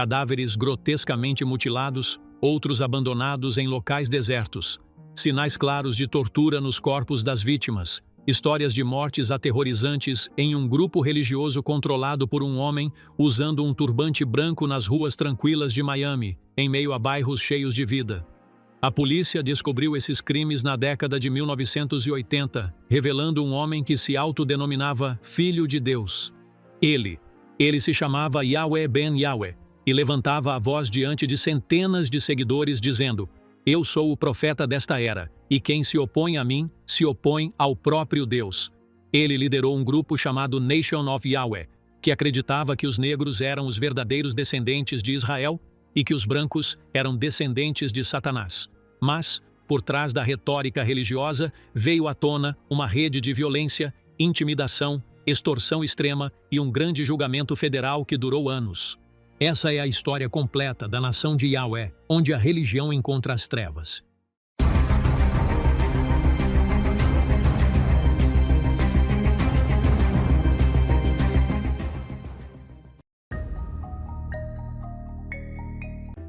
cadáveres grotescamente mutilados, outros abandonados em locais desertos, sinais claros de tortura nos corpos das vítimas, histórias de mortes aterrorizantes em um grupo religioso controlado por um homem usando um turbante branco nas ruas tranquilas de Miami, em meio a bairros cheios de vida. A polícia descobriu esses crimes na década de 1980, revelando um homem que se autodenominava Filho de Deus. Ele se chamava Yahweh Ben Yahweh e levantava a voz diante de centenas de seguidores dizendo: "Eu sou o profeta desta era, e quem se opõe a mim, se opõe ao próprio Deus." Ele liderou um grupo chamado Nation of Yahweh, que acreditava que os negros eram os verdadeiros descendentes de Israel e que os brancos eram descendentes de Satanás. Mas, por trás da retórica religiosa, veio à tona uma rede de violência, intimidação, extorsão extrema e um grande julgamento federal que durou anos. Essa é a história completa da nação de Yahweh, onde a religião encontra as trevas.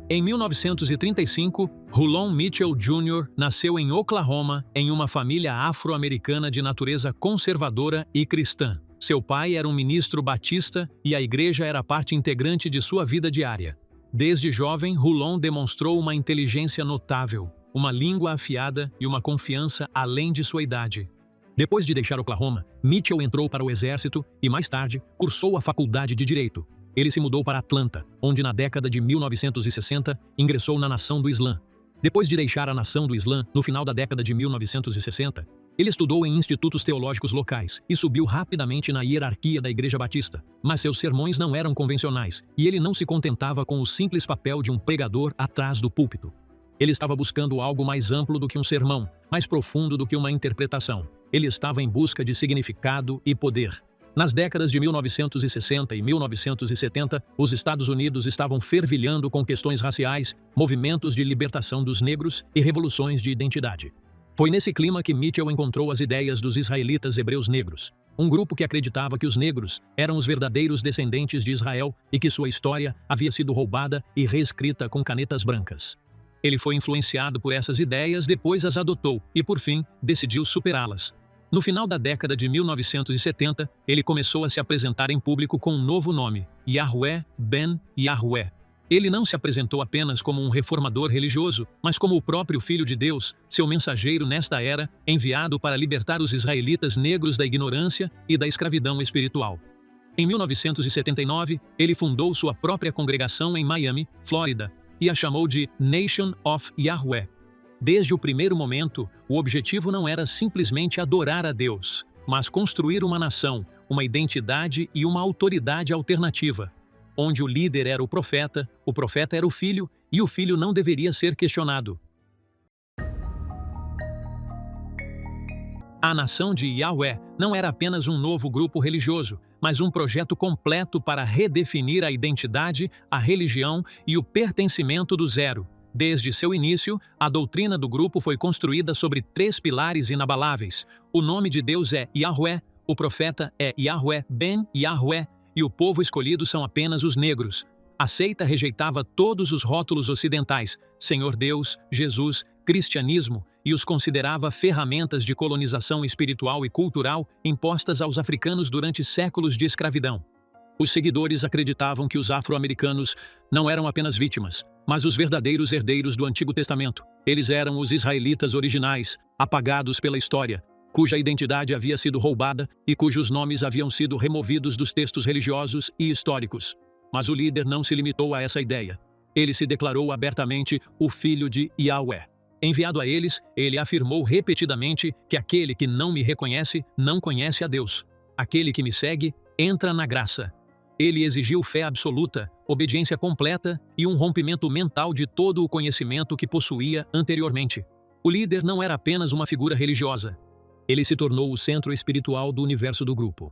Em 1935, Rulon Mitchell Jr. nasceu em Oklahoma, em uma família afro-americana de natureza conservadora e cristã. Seu pai era um ministro batista e a igreja era parte integrante de sua vida diária. Desde jovem, Rulon demonstrou uma inteligência notável, uma língua afiada e uma confiança além de sua idade. Depois de deixar Oklahoma, Mitchell entrou para o exército e, mais tarde, cursou a faculdade de Direito. Ele se mudou para Atlanta, onde na década de 1960 ingressou na Nação do Islã. Depois de deixar a Nação do Islã, no final da década de 1960, ele estudou em institutos teológicos locais e subiu rapidamente na hierarquia da Igreja Batista. Mas seus sermões não eram convencionais e ele não se contentava com o simples papel de um pregador atrás do púlpito. Ele estava buscando algo mais amplo do que um sermão, mais profundo do que uma interpretação. Ele estava em busca de significado e poder. Nas décadas de 1960 e 1970, os Estados Unidos estavam fervilhando com questões raciais, movimentos de libertação dos negros e revoluções de identidade. Foi nesse clima que Mitchell encontrou as ideias dos israelitas hebreus negros, um grupo que acreditava que os negros eram os verdadeiros descendentes de Israel e que sua história havia sido roubada e reescrita com canetas brancas. Ele foi influenciado por essas ideias, depois as adotou e, por fim, decidiu superá-las. No final da década de 1970, ele começou a se apresentar em público com um novo nome, Yahweh Ben Yahweh. Ele não se apresentou apenas como um reformador religioso, mas como o próprio Filho de Deus, seu mensageiro nesta era, enviado para libertar os israelitas negros da ignorância e da escravidão espiritual. Em 1979, ele fundou sua própria congregação em Miami, Flórida, e a chamou de Nation of Yahweh. Desde o primeiro momento, o objetivo não era simplesmente adorar a Deus, mas construir uma nação, uma identidade e uma autoridade alternativa, onde o líder era o profeta era o filho e o filho não deveria ser questionado. A nação de Yahweh não era apenas um novo grupo religioso, mas um projeto completo para redefinir a identidade, a religião e o pertencimento do zero. Desde seu início, a doutrina do grupo foi construída sobre 3 pilares inabaláveis. O nome de Deus é Yahweh, o profeta é Yahweh Ben Yahweh e o povo escolhido são apenas os negros. A seita rejeitava todos os rótulos ocidentais, Senhor Deus, Jesus, cristianismo, e os considerava ferramentas de colonização espiritual e cultural impostas aos africanos durante séculos de escravidão. Os seguidores acreditavam que os afro-americanos não eram apenas vítimas, mas os verdadeiros herdeiros do Antigo Testamento. Eles eram os israelitas originais, apagados pela história, cuja identidade havia sido roubada e cujos nomes haviam sido removidos dos textos religiosos e históricos. Mas o líder não se limitou a essa ideia. Ele se declarou abertamente o Filho de Yahweh. Enviado a eles, ele afirmou repetidamente que aquele que não me reconhece não conhece a Deus. Aquele que me segue entra na graça. Ele exigiu fé absoluta, obediência completa e um rompimento mental de todo o conhecimento que possuía anteriormente. O líder não era apenas uma figura religiosa. Ele se tornou o centro espiritual do universo do grupo.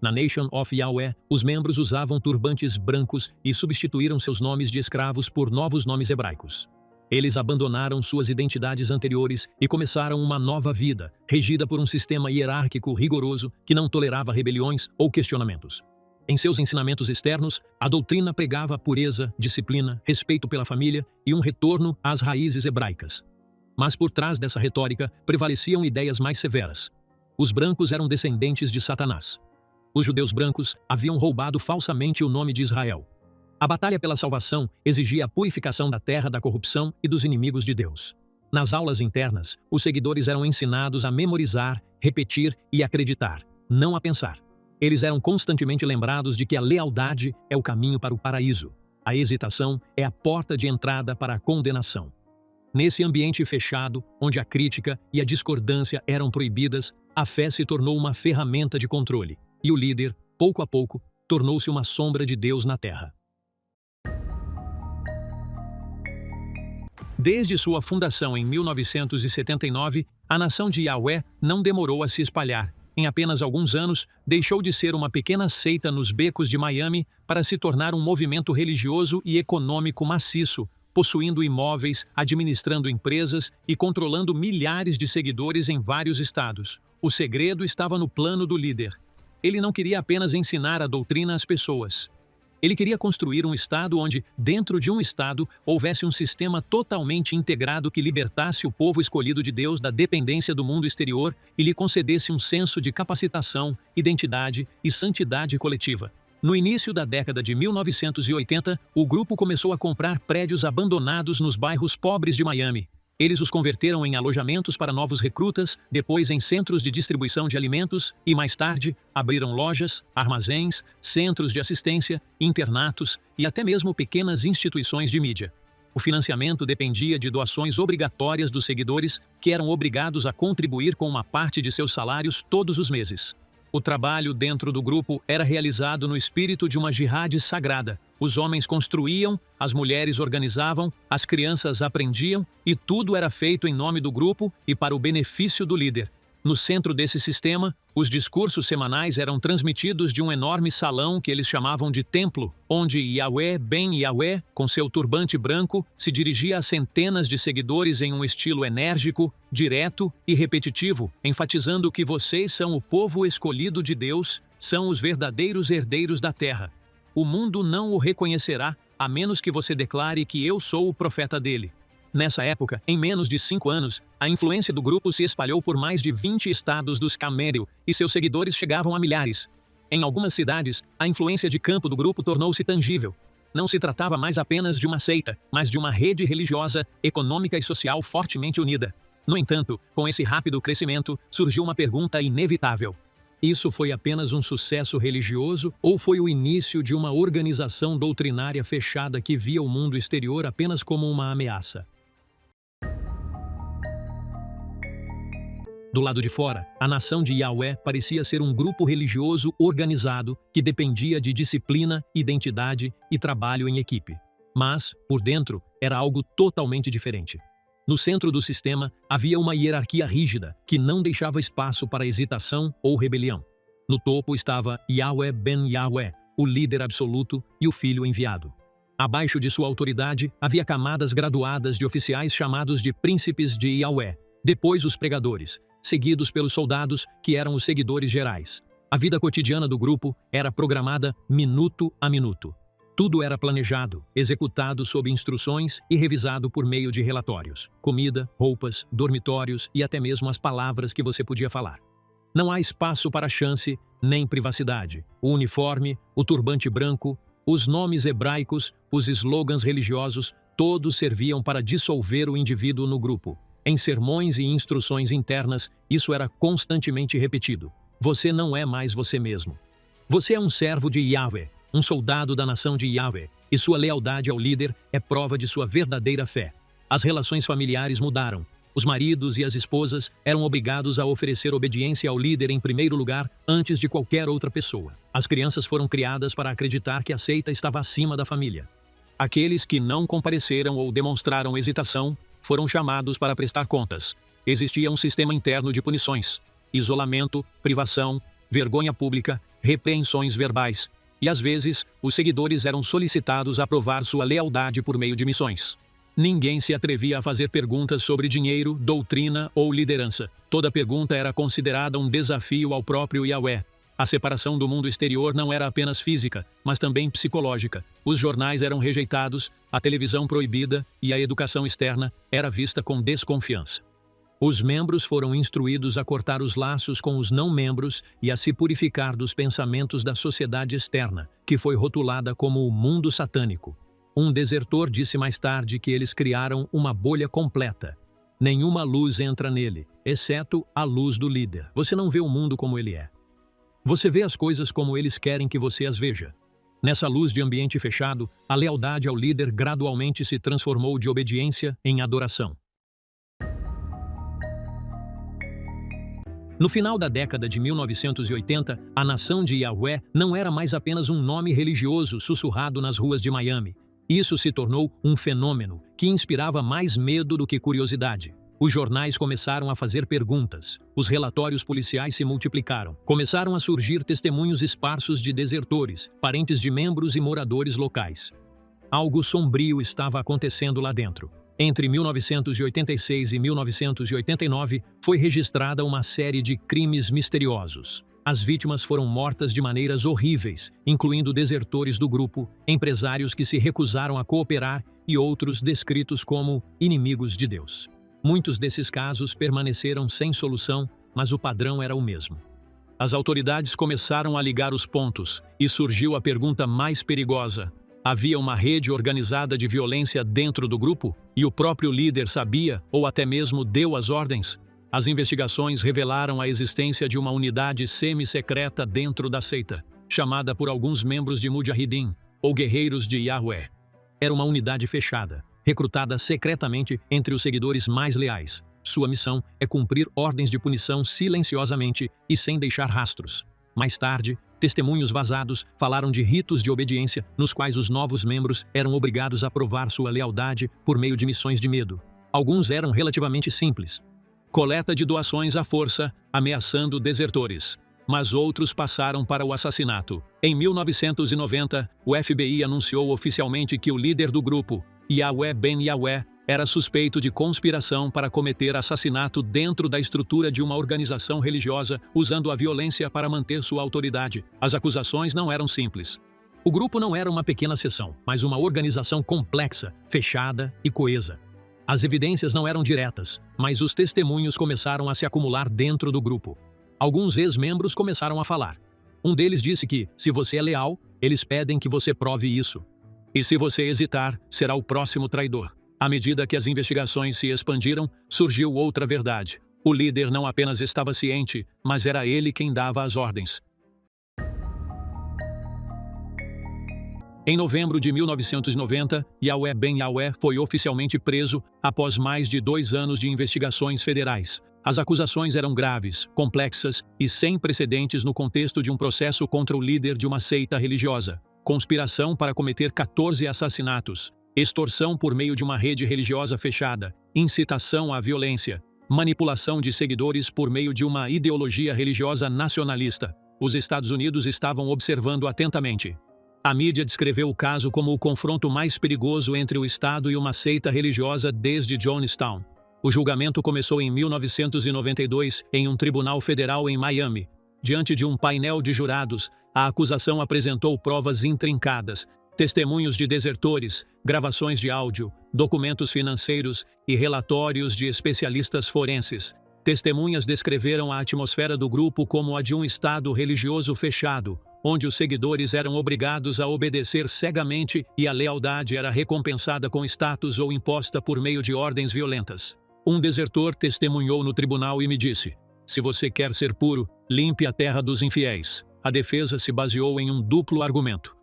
Na Nation of Yahweh, os membros usavam turbantes brancos e substituíram seus nomes de escravos por novos nomes hebraicos. Eles abandonaram suas identidades anteriores e começaram uma nova vida, regida por um sistema hierárquico rigoroso que não tolerava rebeliões ou questionamentos. Em seus ensinamentos externos, a doutrina pregava pureza, disciplina, respeito pela família e um retorno às raízes hebraicas. Mas por trás dessa retórica prevaleciam ideias mais severas. Os brancos eram descendentes de Satanás. Os judeus brancos haviam roubado falsamente o nome de Israel. A batalha pela salvação exigia a purificação da terra da corrupção e dos inimigos de Deus. Nas aulas internas, os seguidores eram ensinados a memorizar, repetir e acreditar, não a pensar. Eles eram constantemente lembrados de que a lealdade é o caminho para o paraíso. A hesitação é a porta de entrada para a condenação. Nesse ambiente fechado, onde a crítica e a discordância eram proibidas, a fé se tornou uma ferramenta de controle, e o líder, pouco a pouco, tornou-se uma sombra de Deus na terra. Desde sua fundação em 1979, a nação de Yahweh não demorou a se espalhar. Em apenas alguns anos, deixou de ser uma pequena seita nos becos de Miami para se tornar um movimento religioso e econômico maciço, possuindo imóveis, administrando empresas e controlando milhares de seguidores em vários estados. O segredo estava no plano do líder. Ele não queria apenas ensinar a doutrina às pessoas. Ele queria construir um estado onde, dentro de um estado, houvesse um sistema totalmente integrado que libertasse o povo escolhido de Deus da dependência do mundo exterior e lhe concedesse um senso de capacitação, identidade e santidade coletiva. No início da década de 1980, o grupo começou a comprar prédios abandonados nos bairros pobres de Miami. Eles os converteram em alojamentos para novos recrutas, depois em centros de distribuição de alimentos e, mais tarde, abriram lojas, armazéns, centros de assistência, internatos e até mesmo pequenas instituições de mídia. O financiamento dependia de doações obrigatórias dos seguidores, que eram obrigados a contribuir com uma parte de seus salários todos os meses. O trabalho dentro do grupo era realizado no espírito de uma jihad sagrada. Os homens construíam, as mulheres organizavam, as crianças aprendiam e tudo era feito em nome do grupo e para o benefício do líder. No centro desse sistema, os discursos semanais eram transmitidos de um enorme salão que eles chamavam de templo, onde Yahweh Ben Yahweh, com seu turbante branco, se dirigia a centenas de seguidores em um estilo enérgico, direto e repetitivo, enfatizando que vocês são o povo escolhido de Deus, são os verdadeiros herdeiros da terra. O mundo não o reconhecerá, a menos que você declare que eu sou o profeta dele. Nessa época, em menos de 5 anos, a influência do grupo se espalhou por mais de 20 estados dos Camério e seus seguidores chegavam a milhares. Em algumas cidades, a influência de campo do grupo tornou-se tangível. Não se tratava mais apenas de uma seita, mas de uma rede religiosa, econômica e social fortemente unida. No entanto, com esse rápido crescimento, surgiu uma pergunta inevitável. Isso foi apenas um sucesso religioso ou foi o início de uma organização doutrinária fechada que via o mundo exterior apenas como uma ameaça? Do lado de fora, a nação de Yahweh parecia ser um grupo religioso organizado que dependia de disciplina, identidade e trabalho em equipe. Mas, por dentro, era algo totalmente diferente. No centro do sistema, havia uma hierarquia rígida que não deixava espaço para hesitação ou rebelião. No topo estava Yahweh Ben Yahweh, o líder absoluto e o filho enviado. Abaixo de sua autoridade, havia camadas graduadas de oficiais chamados de príncipes de Yahweh, depois os pregadores, seguidos pelos soldados, que eram os seguidores gerais. A vida cotidiana do grupo era programada minuto a minuto. Tudo era planejado, executado sob instruções e revisado por meio de relatórios. Comida, roupas, dormitórios e até mesmo as palavras que você podia falar. Não há espaço para chance, nem privacidade. O uniforme, o turbante branco, os nomes hebraicos, os slogans religiosos, todos serviam para dissolver o indivíduo no grupo. Em sermões e instruções internas, isso era constantemente repetido. Você não é mais você mesmo. Você é um servo de Yahweh, um soldado da nação de Yahweh, e sua lealdade ao líder é prova de sua verdadeira fé. As relações familiares mudaram. Os maridos e as esposas eram obrigados a oferecer obediência ao líder em primeiro lugar, antes de qualquer outra pessoa. As crianças foram criadas para acreditar que a seita estava acima da família. Aqueles que não compareceram ou demonstraram hesitação foram chamados para prestar contas. Existia um sistema interno de punições, isolamento, privação, vergonha pública, repreensões verbais, e às vezes, os seguidores eram solicitados a provar sua lealdade por meio de missões. Ninguém se atrevia a fazer perguntas sobre dinheiro, doutrina ou liderança. Toda pergunta era considerada um desafio ao próprio Yahweh. A separação do mundo exterior não era apenas física, mas também psicológica. Os jornais eram rejeitados, a televisão proibida e a educação externa era vista com desconfiança. Os membros foram instruídos a cortar os laços com os não-membros e a se purificar dos pensamentos da sociedade externa, que foi rotulada como o mundo satânico. Um desertor disse mais tarde que eles criaram uma bolha completa. Nenhuma luz entra nele, exceto a luz do líder. Você não vê o mundo como ele é. Você vê as coisas como eles querem que você as veja. Nessa luz de ambiente fechado, a lealdade ao líder gradualmente se transformou de obediência em adoração. No final da década de 1980, a nação de Yahweh não era mais apenas um nome religioso sussurrado nas ruas de Miami. Isso se tornou um fenômeno que inspirava mais medo do que curiosidade. Os jornais começaram a fazer perguntas, os relatórios policiais se multiplicaram, começaram a surgir testemunhos esparsos de desertores, parentes de membros e moradores locais. Algo sombrio estava acontecendo lá dentro. Entre 1986 e 1989, foi registrada uma série de crimes misteriosos. As vítimas foram mortas de maneiras horríveis, incluindo desertores do grupo, empresários que se recusaram a cooperar e outros descritos como inimigos de Deus. Muitos desses casos permaneceram sem solução, mas o padrão era o mesmo. As autoridades começaram a ligar os pontos, e surgiu a pergunta mais perigosa. Havia uma rede organizada de violência dentro do grupo, e o próprio líder sabia, ou até mesmo deu as ordens? As investigações revelaram a existência de uma unidade semi-secreta dentro da seita, chamada por alguns membros de Mujahideen, ou Guerreiros de Yahweh. Era uma unidade fechada, recrutada secretamente entre os seguidores mais leais. Sua missão é cumprir ordens de punição silenciosamente e sem deixar rastros. Mais tarde, testemunhos vazados falaram de ritos de obediência nos quais os novos membros eram obrigados a provar sua lealdade por meio de missões de medo. Alguns eram relativamente simples. Coleta de doações à força, ameaçando desertores. Mas outros passaram para o assassinato. Em 1990, o FBI anunciou oficialmente que o líder do grupo, Yahweh Ben Yahweh, era suspeito de conspiração para cometer assassinato dentro da estrutura de uma organização religiosa, usando a violência para manter sua autoridade. As acusações não eram simples. O grupo não era uma pequena seção, mas uma organização complexa, fechada e coesa. As evidências não eram diretas, mas os testemunhos começaram a se acumular dentro do grupo. Alguns ex-membros começaram a falar. Um deles disse que, se você é leal, eles pedem que você prove isso. E se você hesitar, será o próximo traidor. À medida que as investigações se expandiram, surgiu outra verdade. O líder não apenas estava ciente, mas era ele quem dava as ordens. Em novembro de 1990, Yahweh Ben Yahweh foi oficialmente preso após mais de 2 anos de investigações federais. As acusações eram graves, complexas e sem precedentes no contexto de um processo contra o líder de uma seita religiosa. Conspiração para cometer 14 assassinatos, extorsão por meio de uma rede religiosa fechada, incitação à violência, manipulação de seguidores por meio de uma ideologia religiosa nacionalista. Os Estados Unidos estavam observando atentamente. A mídia descreveu o caso como o confronto mais perigoso entre o Estado e uma seita religiosa desde Jonestown. O julgamento começou em 1992 em um tribunal federal em Miami. Diante de um painel de jurados, a acusação apresentou provas intrincadas, testemunhos de desertores, gravações de áudio, documentos financeiros e relatórios de especialistas forenses. Testemunhas descreveram a atmosfera do grupo como a de um estado religioso fechado, onde os seguidores eram obrigados a obedecer cegamente e a lealdade era recompensada com status ou imposta por meio de ordens violentas. Um desertor testemunhou no tribunal e me disse: "Se você quer ser puro, limpe a terra dos infiéis." A defesa se baseou em um duplo argumento.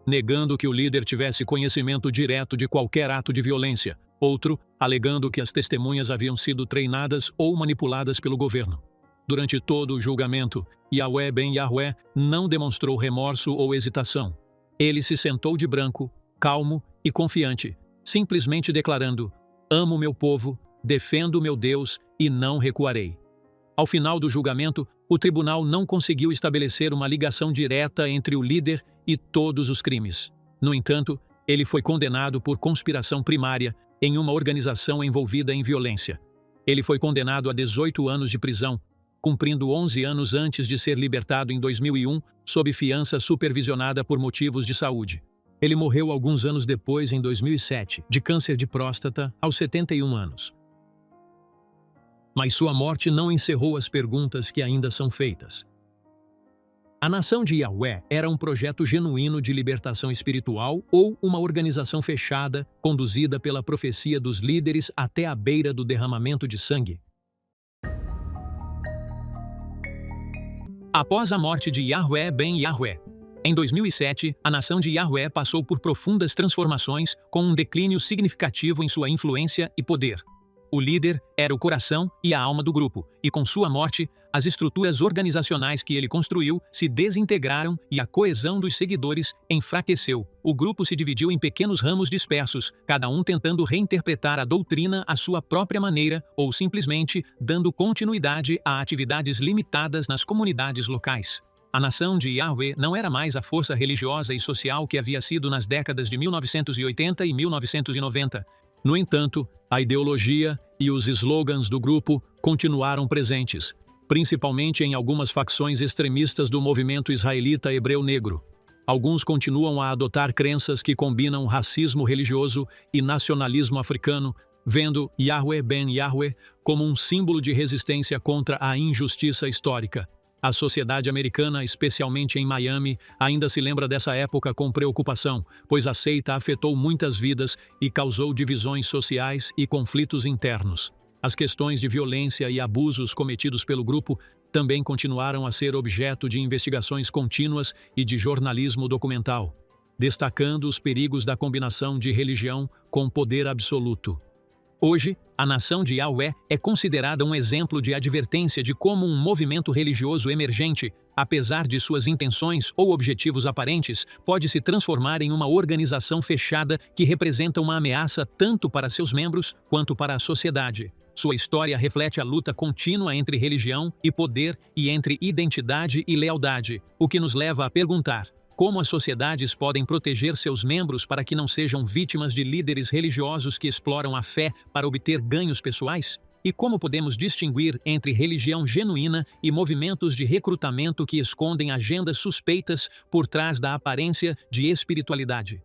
Negando que o líder tivesse conhecimento direto de qualquer ato de violência. Outro, alegando que as testemunhas haviam sido treinadas ou manipuladas pelo governo. Durante todo o julgamento, Yahweh Ben Yahweh não demonstrou remorso ou hesitação. Ele se sentou de branco, calmo e confiante, simplesmente declarando: "Amo meu povo, defendo meu Deus e não recuarei." Ao final do julgamento, o tribunal não conseguiu estabelecer uma ligação direta entre o líder e todos os crimes. No entanto, ele foi condenado por conspiração primária em uma organização envolvida em violência. Ele foi condenado a 18 anos de prisão, cumprindo 11 anos antes de ser libertado em 2001, sob fiança supervisionada por motivos de saúde. Ele morreu alguns anos depois, em 2007, de câncer de próstata, aos 71 anos. Mas sua morte não encerrou as perguntas que ainda são feitas. A Nação de Yahweh era um projeto genuíno de libertação espiritual ou uma organização fechada, conduzida pela profecia dos líderes até a beira do derramamento de sangue? Após a morte de Yahweh ben Yahweh, em 2007, a Nação de Yahweh passou por profundas transformações, com um declínio significativo em sua influência e poder. O líder era o coração e a alma do grupo, e com sua morte, as estruturas organizacionais que ele construiu se desintegraram e a coesão dos seguidores enfraqueceu. O grupo se dividiu em pequenos ramos dispersos, cada um tentando reinterpretar a doutrina à sua própria maneira ou simplesmente dando continuidade a atividades limitadas nas comunidades locais. A Nação de Yahweh não era mais a força religiosa e social que havia sido nas décadas de 1980 e 1990. No entanto, a ideologia e os slogans do grupo continuaram presentes, principalmente em algumas facções extremistas do movimento israelita hebreu negro. Alguns continuam a adotar crenças que combinam racismo religioso e nacionalismo africano, vendo Yahweh ben Yahweh como um símbolo de resistência contra a injustiça histórica. A sociedade americana, especialmente em Miami, ainda se lembra dessa época com preocupação, pois a seita afetou muitas vidas e causou divisões sociais e conflitos internos. As questões de violência e abusos cometidos pelo grupo também continuaram a ser objeto de investigações contínuas e de jornalismo documental, destacando os perigos da combinação de religião com poder absoluto. Hoje, a Nação de Yahweh é considerada um exemplo de advertência de como um movimento religioso emergente, apesar de suas intenções ou objetivos aparentes, pode se transformar em uma organização fechada que representa uma ameaça tanto para seus membros quanto para a sociedade. Sua história reflete a luta contínua entre religião e poder e entre identidade e lealdade, o que nos leva a perguntar: como as sociedades podem proteger seus membros para que não sejam vítimas de líderes religiosos que exploram a fé para obter ganhos pessoais? E como podemos distinguir entre religião genuína e movimentos de recrutamento que escondem agendas suspeitas por trás da aparência de espiritualidade?